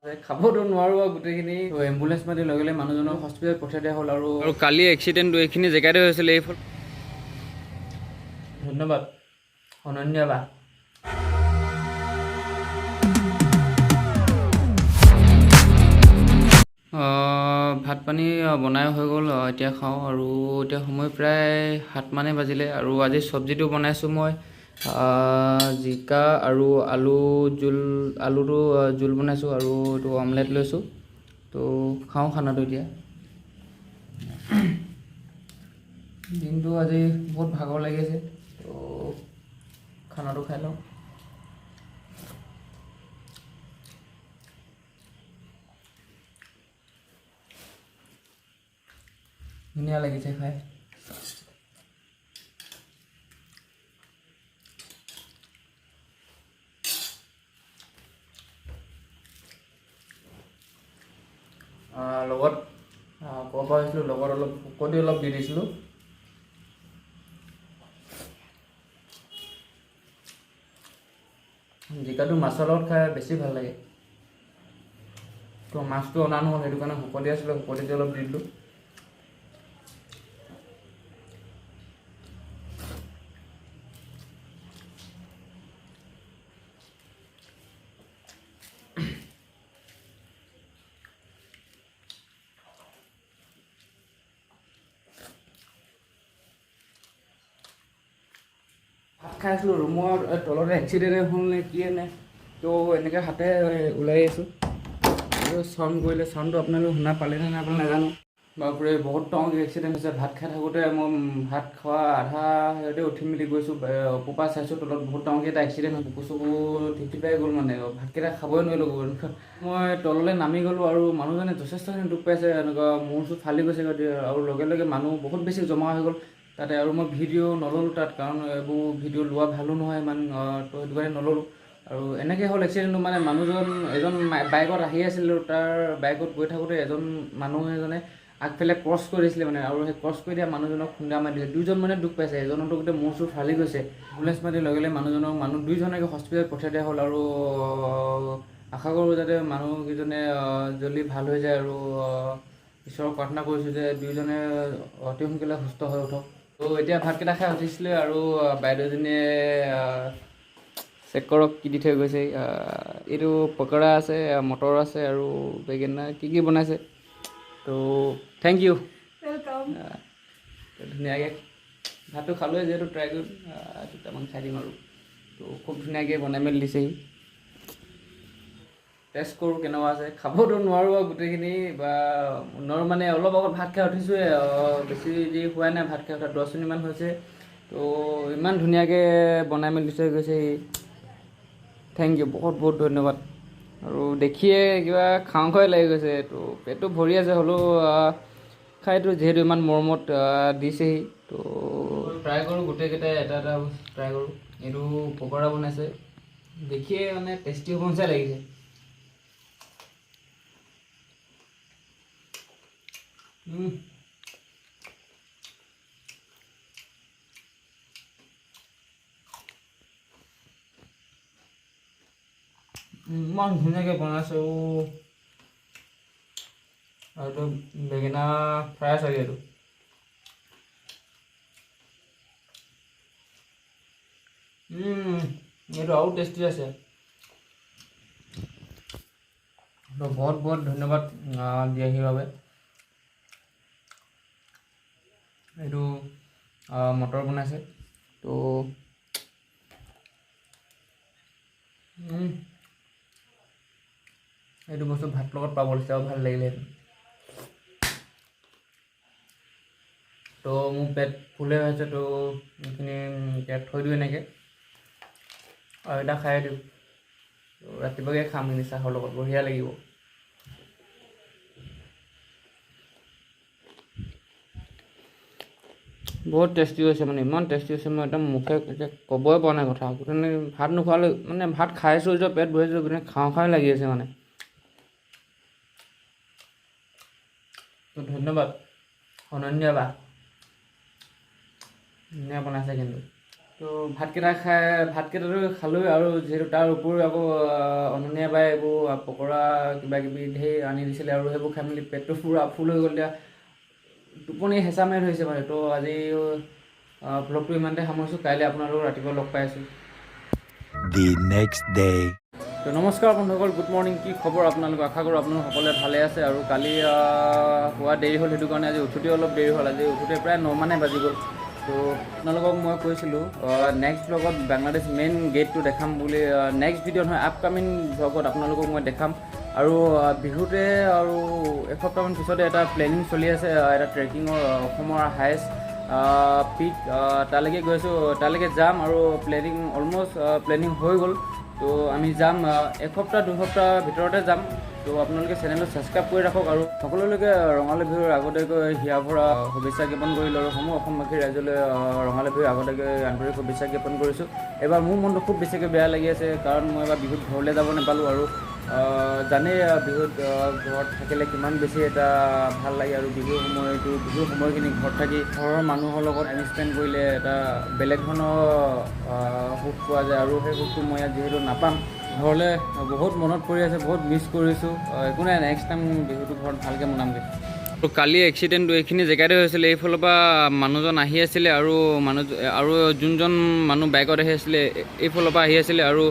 খাবতো নোৱাৰো গোটেইখিনি এম্বুলেন্স মাতি লগে মানুহজনক হস্পিটেল পঠিয়াই দিয়া হ'ল আৰু কালি এক্সিডেণ্টটো এইখিনি জেগাতে হৈছিলে এই ফল ধন্যবাদ অনন্যা বা ভাত পানী বনাই হৈ গ'ল এতিয়া খাওঁ আৰু এতিয়া সময় প্ৰায় 7 মানে বাজিলে আৰু আজি চব্জিটো বনাইছোঁ মই জিকা আৰু আলুটো জোল বনাইছোঁ আৰু এইটো অমলেট লৈছোঁ তো খাওঁ খানাটো এতিয়া দিনটো আজি বহুত ভাগৰ লাগিছে তো খানাটো খাই লওঁ ধুনীয়া লাগিছে খাই লগত ক'ব পাৰিছিলোঁ লগত অলপ শুকতি অলপ দি দিছিলোঁ জিকাটো মাছৰ লগত খাই বেছি ভাল লাগে তো মাছটো অনা নহ'ল সেইটো কাৰণে শুকতি আছিলে শুকতি অলপ দি দিলোঁ ভাত খাই আছিলোঁ ৰুমৰ তলতে এক্সিডেণ্ট হ'ল নে কিয়ে নে তো এনেকৈ হাতে ওলাই আছোঁ চাউণ্ড কৰিলে চাউণ্ডটো আপোনালোকে শুনা পালে নে নাপালে নাজানো বাপৰে বহুত ডাঙৰ এক্সিডেণ্ট হৈছে ভাত খাই থাকোঁতে মই ভাত খোৱা আধা হেৰিতে উঠি মেলি গৈছোঁ ওপৰপৰা চাইছোঁ তলত বহুত ডাঙৰকৈ এটা এক্সিডেণ্ট হ'ল বুকু চকু টিপি পাই গ'ল মানে ভাতকেইটা খাবই নোৱাৰিলোঁ মই তললৈ নামি গ'লোঁ আৰু মানুহজনে যথেষ্টখিনি দুখ পাইছে এনেকুৱা মূৰ চুৰ ফালি গৈছে আৰু লগে লগে মানুহ বহুত বেছি জমা হৈ গ'ল তাতে আৰু মই ভিডিঅ' নল'লোঁ তাত কাৰণ এইবোৰ ভিডিঅ' লোৱা ভালো নহয় ইমান তো সেইটো কাৰণে নল'লোঁ আৰু এনেকৈ হ'ল এক্সিডেণ্টটো মানে মানুহজন এজন বাইকত আহি আছিল তাৰ বাইকত গৈ থাকোঁতে মানুহ এজনে আগফালে ক্ৰছ কৰি দিছিলে মানে আৰু সেই ক্ৰছ কৰি দিয়া মানুহজনক খুন্দা মাৰি দিলে দুইজন মানে দুখ পাইছে এজনতো গোটেই মূৰ চুৰ ফালি গৈছে এম্বুলেন্স মাতি লগে মানুহ দুইজনকে হস্পিটেল পঠিয়াই দিয়া হ'ল আৰু আশা কৰোঁ যাতে মানুহকেইজনে জল্দি ভাল হৈ যায় আৰু ঈশ্বৰক প্ৰাৰ্থনা কৰিছোঁ যে দুইজনে অতি সোনকালে সুস্থ হৈ উঠক তো এতিয়া ভাতকেইটা খাই উঠিছিলে আৰু বাইদেউজনীয়ে চেক কৰক কি দি থৈ গৈছে এইটো পকৰা আছে মটৰ আছে আৰু বেঙেনা কি বনাইছে তো থেংক ইউ ৱেলকাম ধুনীয়াকৈ ভাতটো খালোঁৱে যিহেতু ট্ৰাই কৰিম দুটামান খাই দিম আৰু তো খুব ধুনীয়াকৈ বনাই মেলি দিছেহি টেষ্ট কৰোঁ কেনেকুৱা আছে খাবতো নোৱাৰোঁ আৰু গোটেইখিনি বা মানে অলপ আগত ভাত খাই উঠিছোঁৱে বেছি দেৰি হোৱাই নাই ভাত খাই উঠা 10 মিনিটমান হৈছে তো ইমান ধুনীয়াকৈ বনাই মেলি দি থৈ গৈছেহি থেংক ইউ বহুত বহুত ধন্যবাদ আৰু দেখিয়ে কিবা খাওঁ খাওঁ লাগি গৈছে তো পেটটো ভৰি আছে হ'লেও খাইতো যিহেতু ইমান মৰমত দিছেহি তো ট্ৰাই কৰোঁ গোটেইকেইটাই এটা এটা ট্ৰাই কৰোঁ এইটো পকৰা বনাইছে দেখিয়ে মানে টেষ্টি হ'ব নিচিনা লাগিছে ইমান ধুনীয়াকৈ বনাইছে আৰু এইটো বেঙেনা ফ্ৰাই চাগে এইটো এইটো আৰু টেষ্টি আছে তো বহুত বহুত ধন্যবাদ দিয়াহিৰ বাবে এইটো মটৰ বনাইছে তো এইটো বস্তু ভাত লগত পাব লাগিছে আৰু ভাল লাগিলেহেঁতেন তো মোৰ পেট ফুলে হৈছে তো এইখিনি এতিয়া থৈ দিওঁ এনেকৈ আৰু এটা খাই দিওঁ তো ৰাতিপুৱাকৈ খাম এনে চাহৰ লগত বঢ়িয়া লাগিব বহুত টেষ্টি হৈছে মানে ইমান টেষ্টি হৈছে মই একদম মুখে ক'বই পৰা নাই কথা গোটেই ভাত নোখোৱালে মানে ভাত খাইছোঁ যে পেট ভৰিছোঁ গোটেই খাওঁ খাওঁ লাগি আছে মানে তো ধন্যবাদ অনন্যা বা ধুনীয়া বনাইছে কিন্তু তো তো ভাতকেইটাতো খালোঁ আৰু যিহেতু তাৰ উপৰিও আকৌ অনন্যা বাই এইবোৰ পকৰা কিবা কিবি ধেৰ আনি দিছিলে আৰু সেইবোৰ খাই মেলি পেটটো পূৰা ফুল হৈ গ'ল। এতিয়া টোপনি হেঁচা মাৰি ধৰিছে মানে। তো আজি ভ্লগটো ইমানতে সামৰিছোঁ। কাইলৈ আপোনালোকক ৰাতিপুৱা লগ পাই আছোঁ। The next day. তো নমস্কাৰ বন্ধুসকল, গুড মৰ্ণিং। কি খবৰ আপোনালোক? আশা কৰোঁ আপোনালোক সকলোৱে ভালে আছে। আৰু কালি হোৱা দেৰি হ'ল, সেইটো কাৰণে আজি উঠোতে অলপ দেৰি হ'ল। আজি উঠোতে প্ৰায় 9 মানে বাজি গ'ল। তো আপোনালোকক মই কৈছিলোঁ নেক্সট ব্লগত বাংলাদেশ মেইন গেটটো দেখাম বুলি। নেক্সট ভিডিঅ' নহয়, আপকামিং ব্লগত আপোনালোকক মই দেখাম। আৰু বিহুতে আৰু এসপ্তাহমান পিছতে এটা প্লেনিং চলি আছে, এটা ট্ৰেকিঙৰ, অসমৰ হায়েষ্ট পিক তালৈকে গৈছোঁ। তালৈকে যাম আৰু অলমষ্ট প্লেনিং হৈ গ'ল। তো আমি যাম, এসপ্তাহ 2 সপ্তাহ ভিতৰতে যাম। তো আপোনালোকে চেনেলটো ছাবস্ক্ৰাইব কৰি ৰাখক। আৰু সকলোলৈকে ৰঙালী বিহুৰ আগতীয়াকৈ হিয়া ভৰা শুভেচ্ছা জ্ঞাপন কৰিলোঁ। আৰু সমূহ অসমবাসী ৰাইজলৈ ৰঙালী বিহুৰ আগতীয়াকৈ আন্তৰিক শুভেচ্ছা জ্ঞাপন কৰিছোঁ। এবাৰ মোৰ মনটো খুব বেছিকৈ বেয়া লাগি আছে, কাৰণ মই এবাৰ বিহুত ঘৰলৈ যাব নাপালোঁ। আৰু জানেই বিহুত ঘৰত থাকিলে কিমান বেছি এটা ভাল লাগে। আৰু বিহুৰ সময়খিনি ঘৰত থাকি ঘৰৰ মানুহৰ লগত টাইম স্পেণ্ড কৰিলে এটা বেলেগ ধৰণৰ সুখ পোৱা যায়। আৰু সেই সুখটো মই ইয়াত যিহেতু নাপাম, ঘৰলৈ বহুত মনত পৰি আছে, বহুত মিছ কৰিছোঁ। একো নাই, নেক্সট টাইম বিহুটো ঘৰত ভালকৈ মনামগৈ। তো কালি এক্সিডেণ্টটো এইখিনি জেগাতে হৈছিলে। এইফালৰ পৰা মানুহজন আহি আছিলে আৰু যোনজন মানুহ বাইকত আহি আছিলে এইফালৰ পৰা আহি আছিলে। আৰু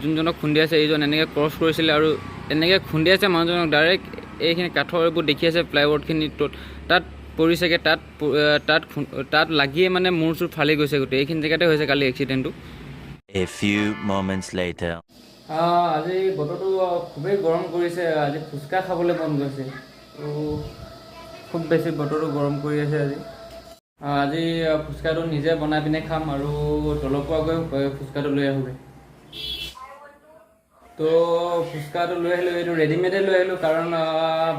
যোনজনক খুন্দিয়াইছে এইজন এনেকৈ ক্ৰছ কৰিছিলে আৰু এনেকৈ খুন্দিয়াইছে মানুহজনক ডাইৰেক্ট। এইখিনি কাঠৰ এইবোৰ দেখি আছে প্লাইবৰ্ডখিনি, তাত পৰিছেগৈ। তাত লাগিয়ে মানে মূৰ চুৰ ফালি গৈছে গোটেই। এইখিনি জেগাতে হৈছে কালি এক্সিডেণ্টটো। A few moments later. আজি বতৰটো খুবেই গৰম কৰিছে। আজি ফুচকা খাবলৈ মন গৈছে। তো খুব বেছি বতৰটো গৰম কৰি আছে আজি ফুচকাটো নিজে বনাই পিনে খাম আৰু তলৰ পৰা গৈ ফুচকাটো লৈ আহোঁগৈ। তো ফুচকাটো লৈ আহিলোঁ, এইটো ৰেডিমেডে লৈ আহিলোঁ, কাৰণ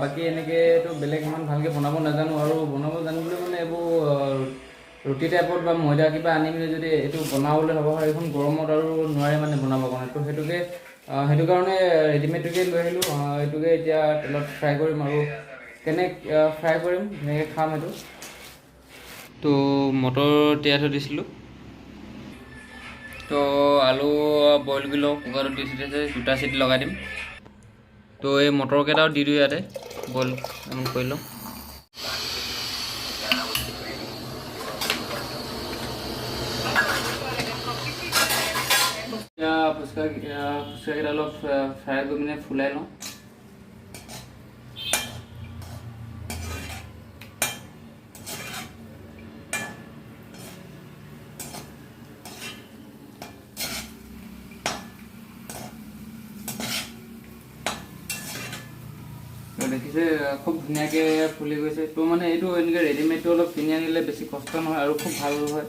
বাকী এনেকৈতো বেলেগ ইমান ভালকৈ বনাব নাজানো। আৰু বনাব জানিলেও মানে এইবোৰ ৰুটি টাইপত বা ময়দা কিবা আনি মেলি যদি এইটো বনাবলৈ হ'ব হয়, এইখন গৰমত আৰু নোৱাৰে মানে বনাবৰ কাৰণে। তো সেইটো কাৰণে ৰেডিমেডটোকে লৈ আহিলোঁ। এইটোকে এতিয়া তেলত ফ্ৰাই কৰিম আৰু ফ্ৰাই কৰিম, ধুনীয়াকৈ খাম এইটো। তো মটৰ তিয়াই থৈ দিছিলোঁ। তো আলু বইল কৰি লওঁ, কুকাৰটো দি থৈছে, 2টা চিটি লগাই দিম। তো এই মটৰকেইটাও দি দিওঁ ইয়াতে, বইল কৰি লওঁ। এতিয়া ফুচকাকেইটা অলপ ফ্ৰাই কৰি পিনে ফুলাই লওঁ। দেখিছে খুব ধুনীয়াকৈ ফুলি গৈছে। তো মানে এইটো এনেকৈ ৰেডিমেডটো অলপ কিনি আনিলে বেছি কষ্ট নহয় আৰু খুব ভাল হয়।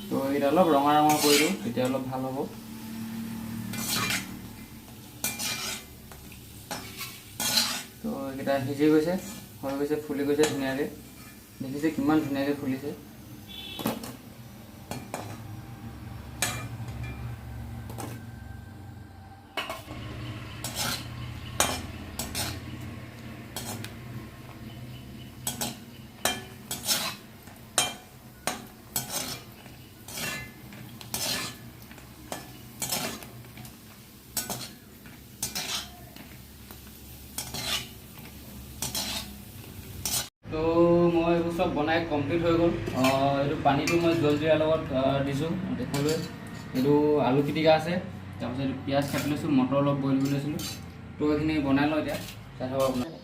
তো এইটা অলপ ৰঙা কৰি দিওঁ, তেতিয়া অলপ ভাল হ'ব। তো এইকেইটা সিজি গৈছে, হৈ গৈছে, ফুলি গৈছে ধুনীয়াকৈ। দেখিছে কিমান ধুনীয়াকৈ ফুলিছে। তো মই এইবোৰ চব বনাই কমপ্লিট হৈ গ'ল। এইটো পানীটো মই জলজিৰাৰ লগত দিছোঁ, দেখুৱালৈ। এইটো আলু পিটিকা আছে, তাৰপিছত এইটো পিঁয়াজ কাটি লৈছোঁ, মটৰ অলপ বইল কৰি লৈছিলোঁ। তো এইখিনি বনাই লওঁ এতিয়া, চাই থাকক আপোনালোকে।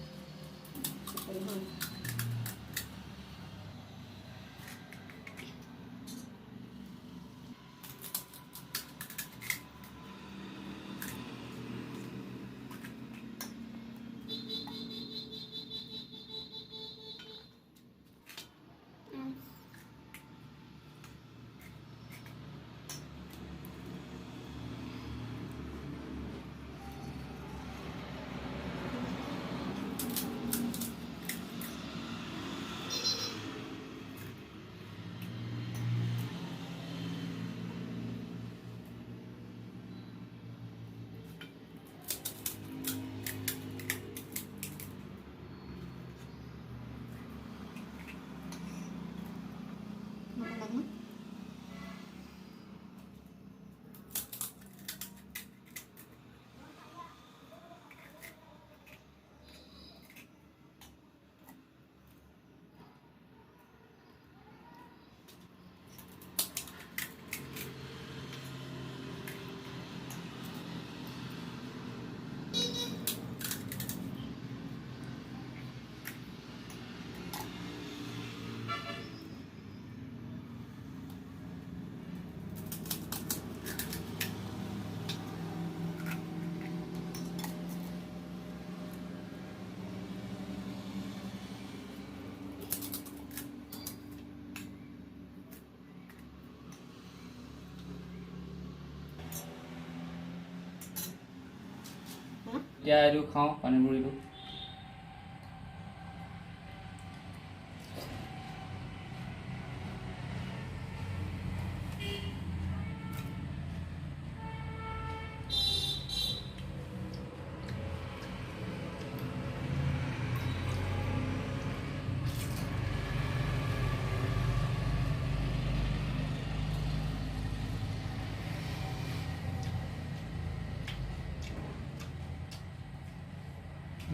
এতিয়া এইটো খাওঁ পানী পুৰিটো।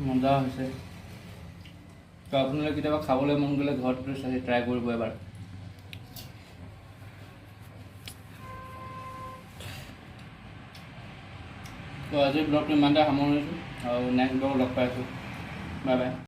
মজা হৈছে। তো আপোনালোকে কেতিয়াবা খাবলৈ মন গ'লে ঘৰত ট্ৰাই কৰিব এবাৰ। তো আজিৰ ব্লগটো ইমানতে সামৰিছোঁ আৰু নেক্সট ব্লগত লগ পাইছোঁ। Bye bye.